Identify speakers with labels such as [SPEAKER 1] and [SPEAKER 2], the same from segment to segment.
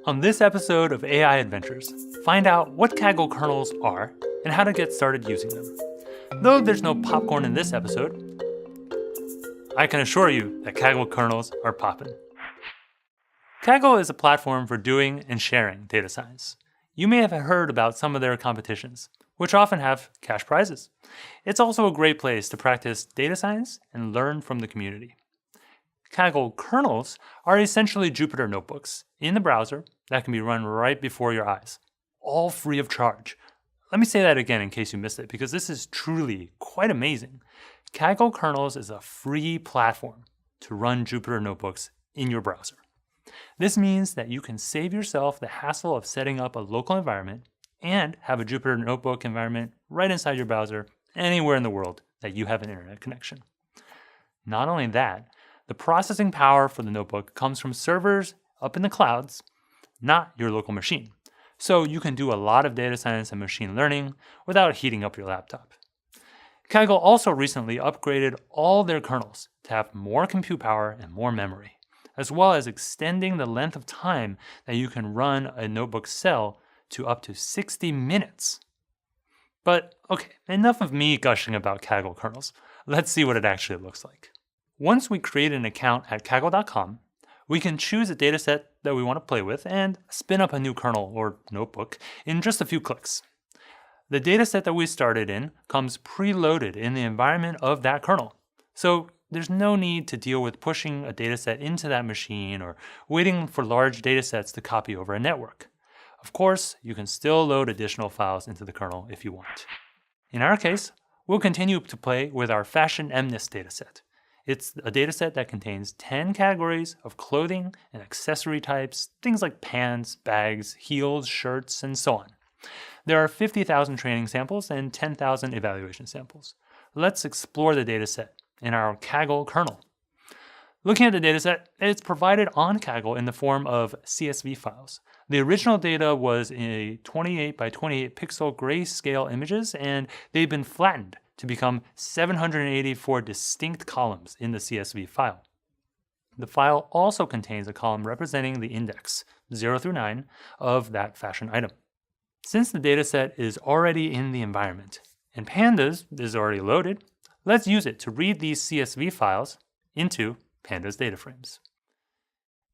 [SPEAKER 1] On this episode of AI Adventures, find out what Kaggle kernels are and how to get started using them. Though there's no popcorn in this episode, I can assure you that Kaggle kernels are poppin'. Kaggle is a platform for doing and sharing data science. You may have heard about some of their competitions, which often have cash prizes. It's also a great place to practice data science and learn from the community. Kaggle kernels are essentially Jupyter notebooks in the browser that can be run right before your eyes, all free of charge. Let me say that again in case you missed it, because this is truly quite amazing. Kaggle kernels is a free platform to run Jupyter notebooks in your browser. This means that you can save yourself the hassle of setting up a local environment and have a Jupyter notebook environment right inside your browser anywhere in the world that you have an internet connection. Not only that, the processing power for the notebook comes from servers up in the clouds, not your local machine. So you can do a lot of data science and machine learning without heating up your laptop. Kaggle also recently upgraded all their kernels to have more compute power and more memory, as well as extending the length of time that you can run a notebook cell to up to 60 minutes. But okay, enough of me gushing about Kaggle kernels. Let's see what it actually looks like. Once we create an account at Kaggle.com, we can choose a dataset that we want to play with and spin up a new kernel or notebook in just a few clicks. The dataset that we started in comes preloaded in the environment of that kernel, so there's no need to deal with pushing a dataset into that machine or waiting for large datasets to copy over a network. Of course, you can still load additional files into the kernel if you want. In our case, we'll continue to play with our fashion MNIST dataset. It's a dataset that contains 10 categories of clothing and accessory types, things like pants, bags, heels, shirts, and so on. There are 50,000 training samples and 10,000 evaluation samples. Let's explore the dataset in our Kaggle kernel. Looking at the dataset, it's provided on Kaggle in the form of CSV files. The original data was in 28 by 28 pixel grayscale images, and they've been flattened to become 784 distinct columns in the CSV file. The file also contains a column representing the index, 0 through 9, of that fashion item. Since the dataset is already in the environment, and Pandas is already loaded, let's use it to read these CSV files into Pandas data frames.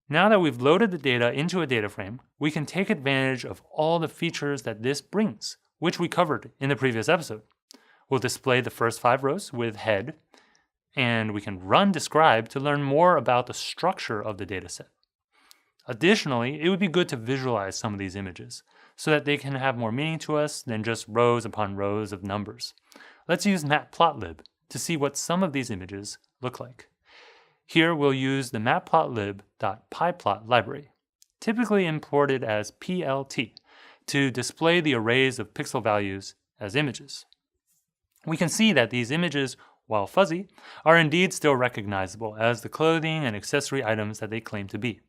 [SPEAKER 1] Now that we've loaded the data into a data frame, we can take advantage of all the features that this brings, which we covered in the previous episode. We'll display the first 5 rows with head, and we can run describe to learn more about the structure of the dataset. Additionally, it would be good to visualize some of these images so that they can have more meaning to us than just rows upon rows of numbers. Let's use matplotlib to see what some of these images look like. Here we'll use the matplotlib.pyplot library, typically imported as PLT, to display the arrays of pixel values as images. We can see that these images, while fuzzy, are indeed still recognizable as the clothing and accessory items that they claim to be.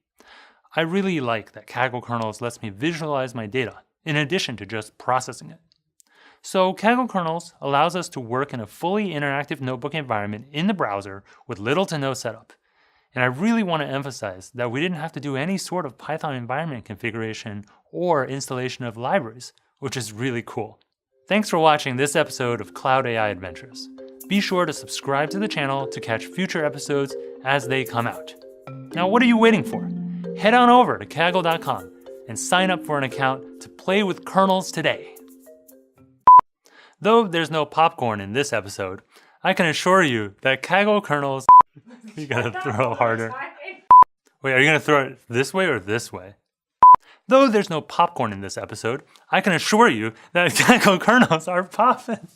[SPEAKER 1] I really like that Kaggle kernels lets me visualize my data in addition to just processing it. So Kaggle kernels allows us to work in a fully interactive notebook environment in the browser with little to no setup. And I really want to emphasize that we didn't have to do any sort of Python environment configuration or installation of libraries, which is really cool. Thanks for watching this episode of Cloud AI Adventures. Be sure to subscribe to the channel to catch future episodes as they come out. Now, what are you waiting for? Head on over to Kaggle.com and sign up for an account to play with kernels today. Though there's no popcorn in this episode, I can assure you that Kaggle kernels... You gotta throw harder. Wait, are you gonna throw it this way or this way? Though there's no popcorn in this episode, I can assure you that Kaggle kernels are poppin'.